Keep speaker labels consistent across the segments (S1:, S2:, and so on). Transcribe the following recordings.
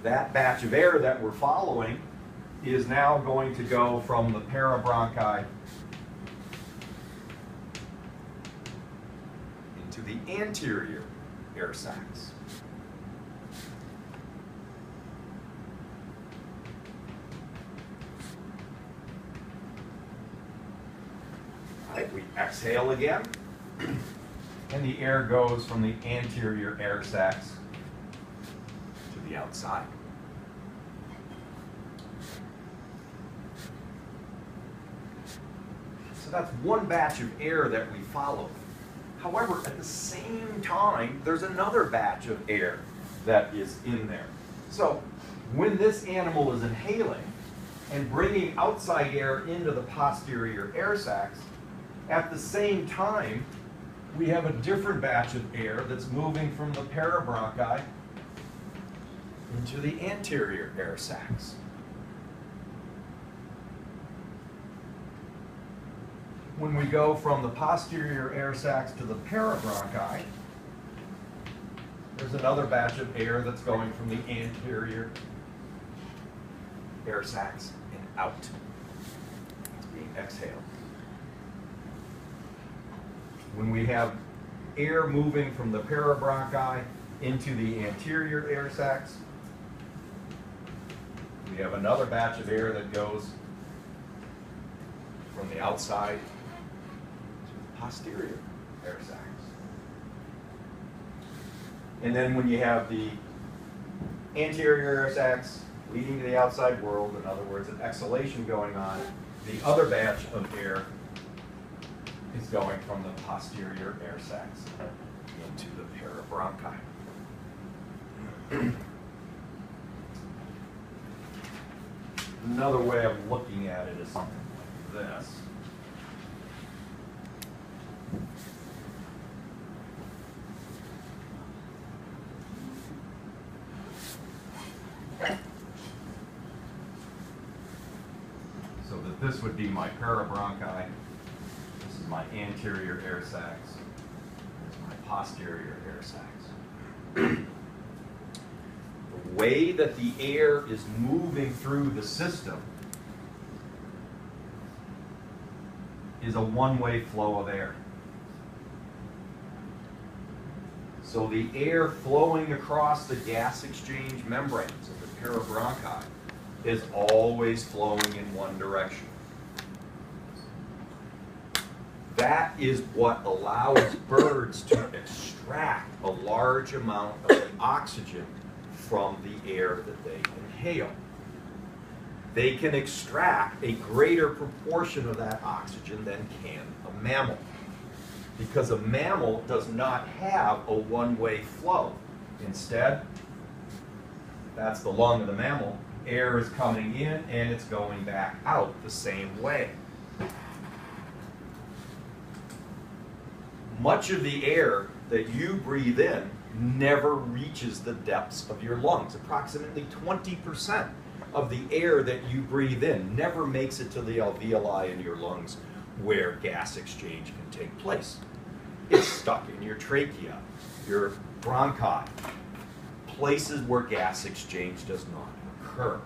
S1: that batch of air that we're following is now going to go from the parabronchi into the anterior air sacs. All right, we exhale again, and the air goes from the anterior air sacs to the outside. So that's one batch of air that we follow. However, at the same time, there's another batch of air that is in there. So when this animal is inhaling and bringing outside air into the posterior air sacs, at the same time, we have a different batch of air that's moving from the parabronchi into the anterior air sacs. When we go from the posterior air sacs to the parabronchi, there's another batch of air that's going from the anterior air sacs and out. It's being exhaled. When we have air moving from the parabronchi into the anterior air sacs, we have another batch of air that goes from the outside to the posterior air sacs. And then when you have the anterior air sacs leading to the outside world, in other words, an exhalation going on, the other batch of air is going from the posterior air sacs into the parabronchi. Another way of looking at it is something like this. So that this would be my parabronchi. This is my anterior air sacs. This is my posterior air sacs. The way that the air is moving through the system is a one-way flow of air. So the air flowing across the gas exchange membranes of the parabronchi is always flowing in one direction. That is what allows birds to extract a large amount of the oxygen from the air that they inhale. They can extract a greater proportion of that oxygen than can a mammal, because a mammal does not have a one-way flow. Instead, that's the lung of the mammal. Air is coming in and it's going back out the same way. Much of the air that you breathe in never reaches the depths of your lungs. Approximately 20% of the air that you breathe in never makes it to the alveoli in your lungs where gas exchange can take place. It's stuck in your trachea, your bronchi, places where gas exchange does not occur.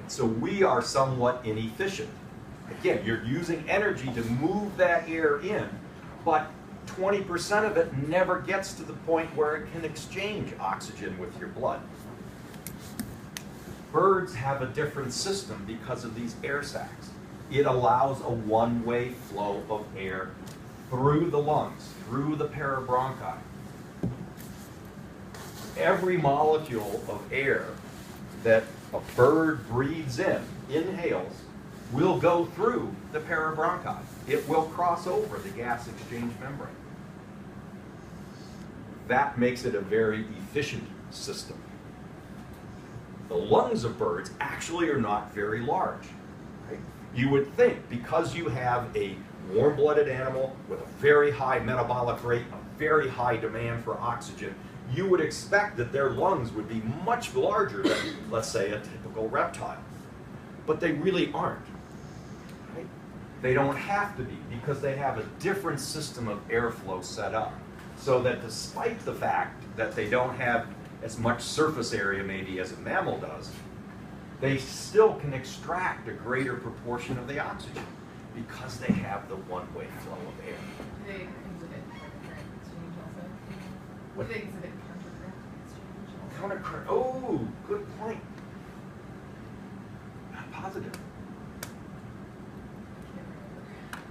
S1: So we are somewhat inefficient. Again, you're using energy to move that air in, but 20% of it never gets to the point where it can exchange oxygen with your blood. Birds have a different system because of these air sacs. It allows a one-way flow of air through the lungs, through the parabronchi. Every molecule of air that a bird breathes in, inhales, will go through the parabronchi. It will cross over the gas exchange membrane. That makes it a very efficient system. The lungs of birds actually are not very large. Right? You would think, because you have a warm-blooded animal with a very high metabolic rate, a very high demand for oxygen, you would expect that their lungs would be much larger than, let's say, a typical reptile. But they really aren't. Right? They don't have to be, because they have a different system of airflow set up. So that despite the fact that they don't have as much surface area maybe as a mammal does, they still can extract a greater proportion of the oxygen because they have the one-way flow of air.
S2: Do they exhibit current exchange also?
S1: What?
S2: Do they exhibit counter-current exchange also?
S1: Countercurrent. Oh, good point. Not positive.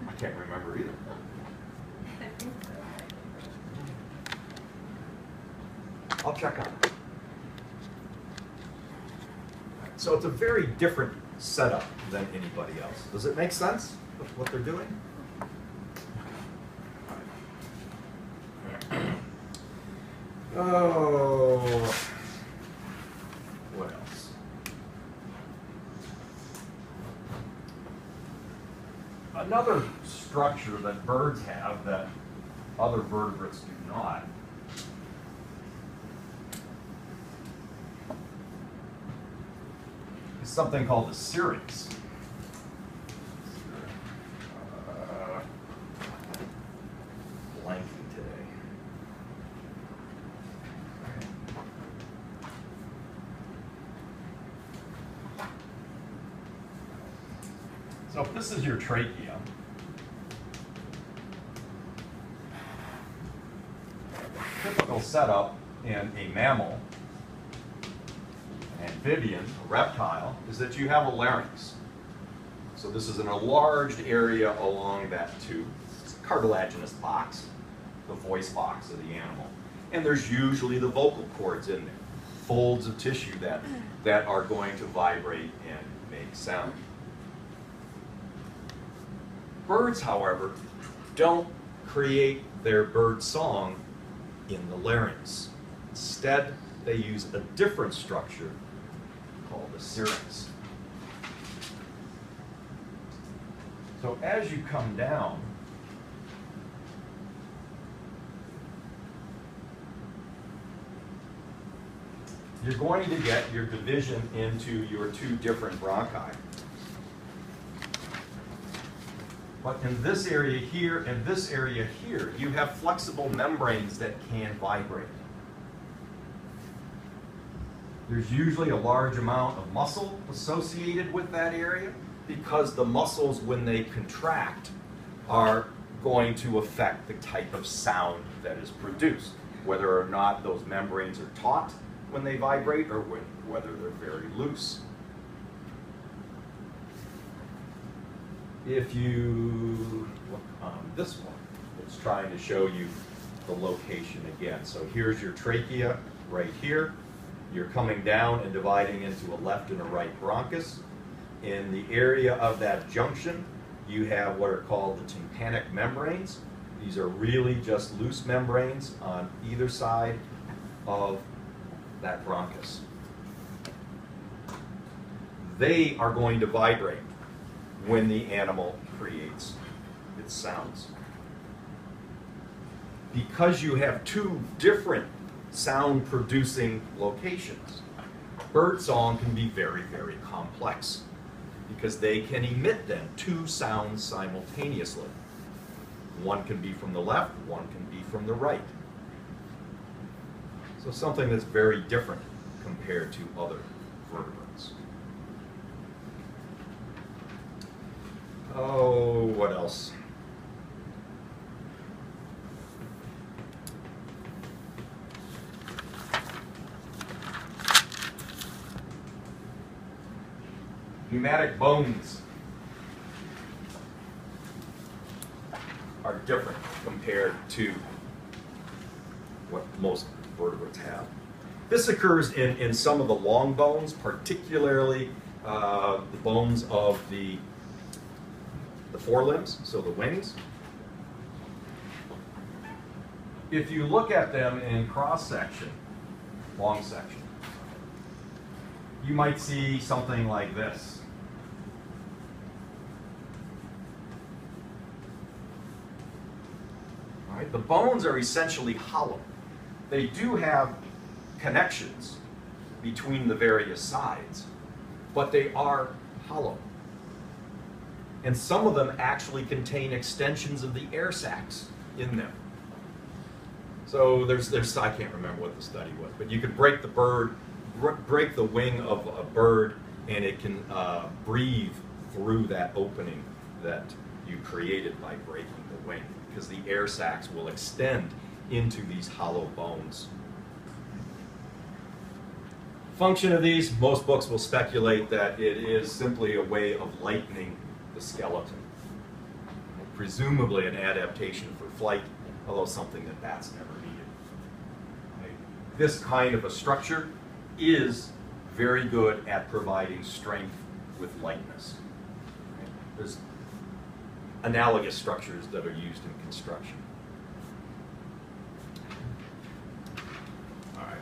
S1: I can't remember either.
S2: I think so.
S1: I'll check on it. So it's a very different setup than anybody else. Does it make sense with what they're doing? Oh, what else? Another structure that birds have that other vertebrates do not is something called the syrinx. Blanking today. So if this is your trachea, typical setup in a mammal, an amphibian, a reptile, is that you have a larynx. So this is an enlarged area along that tube. It's a cartilaginous box, the voice box of the animal. And there's usually the vocal cords in there, folds of tissue that are going to vibrate and make sound. Birds, however, don't create their bird song in the larynx. Instead, they use a different structure called the syrinx. So as you come down, you're going to get your division into your two different bronchi. But in this area here and this area here, you have flexible membranes that can vibrate. There's usually a large amount of muscle associated with that area because the muscles, when they contract, are going to affect the type of sound that is produced, whether or not those membranes are taut when they vibrate or whether they're very loose. If you look on this one, it's trying to show you the location again. So here's your trachea right here. You're coming down and dividing into a left and a right bronchus. In the area of that junction, you have what are called the tympanic membranes. These are really just loose membranes on either side of that bronchus. They are going to vibrate when the animal creates its sounds. Because you have two different sound-producing locations, bird song can be very, very complex because they can emit then two sounds simultaneously. One can be from the left, one can be from the right. So something that's very different compared to other vertebrates. Oh, what else? Pneumatic bones are different compared to what most vertebrates have. This occurs in some of the long bones, particularly the bones of the forelimbs, so the wings. If you look at them in cross-section, long section, you might see something like this. All right, the bones are essentially hollow. They do have connections between the various sides, but they are hollow. And some of them actually contain extensions of the air sacs in them. So there's I can't remember what the study was, but you could break break the wing of a bird, and it can breathe through that opening that you created by breaking the wing, because the air sacs will extend into these hollow bones. Function of these, most books will speculate that it is simply a way of lightening the skeleton. Presumably an adaptation for flight, although something that bats never needed. Right? This kind of a structure is very good at providing strength with lightness. Right? There's analogous structures that are used in construction. All right.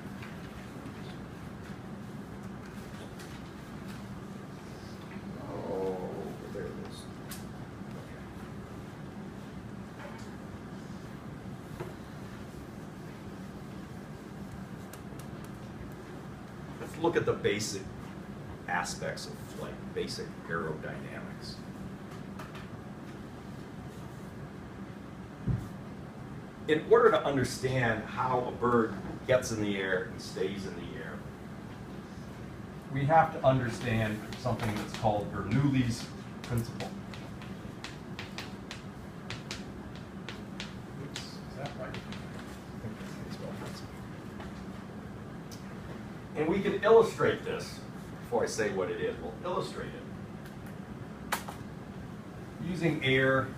S1: Oh, there it is. Okay. Let's look at the basic aspects of flight, basic aerodynamics. In order to understand how a bird gets in the air and stays in the air, we have to understand something that's called Bernoulli's principle. Oops, is that right? I think that's how you spell principle. And we can illustrate this before I say what it is. We'll illustrate it using air.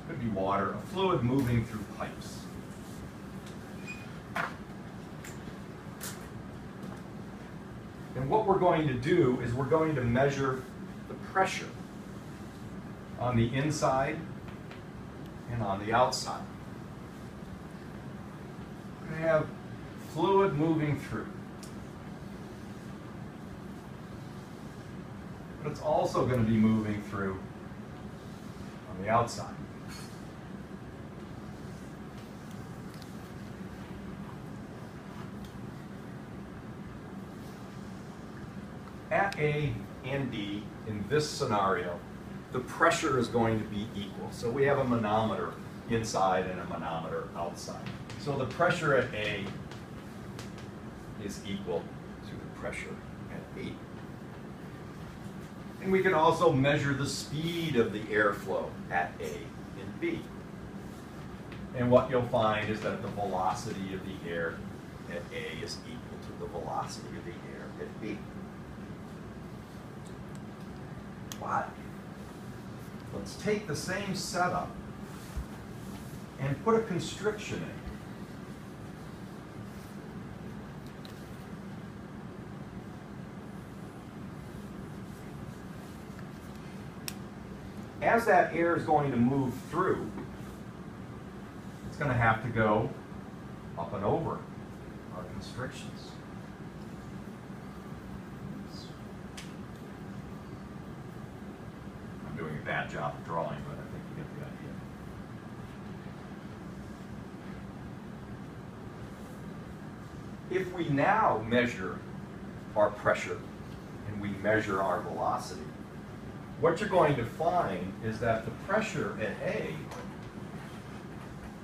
S1: Could be water, a fluid moving through pipes. And what we're going to do is we're going to measure the pressure on the inside and on the outside. We're going to have fluid moving through. But it's also going to be moving through on the outside. At A and D, in this scenario, the pressure is going to be equal. So we have a manometer inside and a manometer outside. So the pressure at A is equal to the pressure at B. And we can also measure the speed of the airflow at A and B. And what you'll find is that the velocity of the air at A is equal to the velocity of the air at B. But let's take the same setup and put a constriction in. As that air is going to move through, it's going to have to go up and over our constrictions. I'm doing a bad job of drawing, but I think you get the idea. If we now measure our pressure and we measure our velocity, what you're going to find is that the pressure at A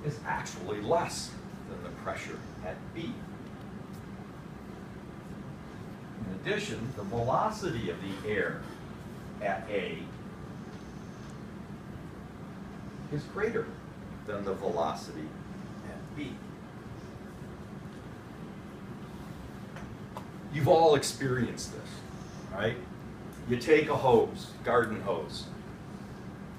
S1: is actually less than the pressure at B. In addition, the velocity of the air at A is greater than the velocity at B. You've all experienced this, right? You take a hose, garden hose,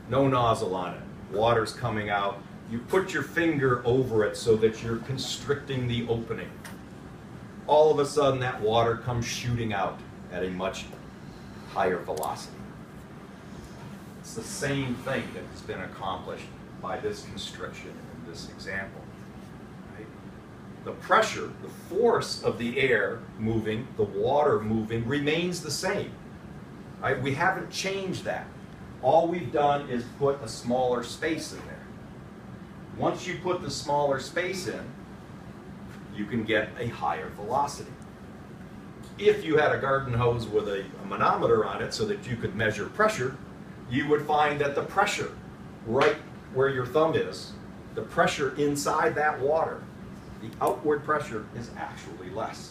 S1: no nozzle on it, water's coming out, you put your finger over it so that you're constricting the opening. All of a sudden that water comes shooting out at a much higher velocity. It's the same thing that has been accomplished by this constriction in this example. Right? The pressure, the force of the air moving, the water moving, remains the same. Right? We haven't changed that. All we've done is put a smaller space in there. Once you put the smaller space in, you can get a higher velocity. If you had a garden hose with a manometer on it so that you could measure pressure, you would find that the pressure right where your thumb is, the pressure inside that water the outward pressure is actually less.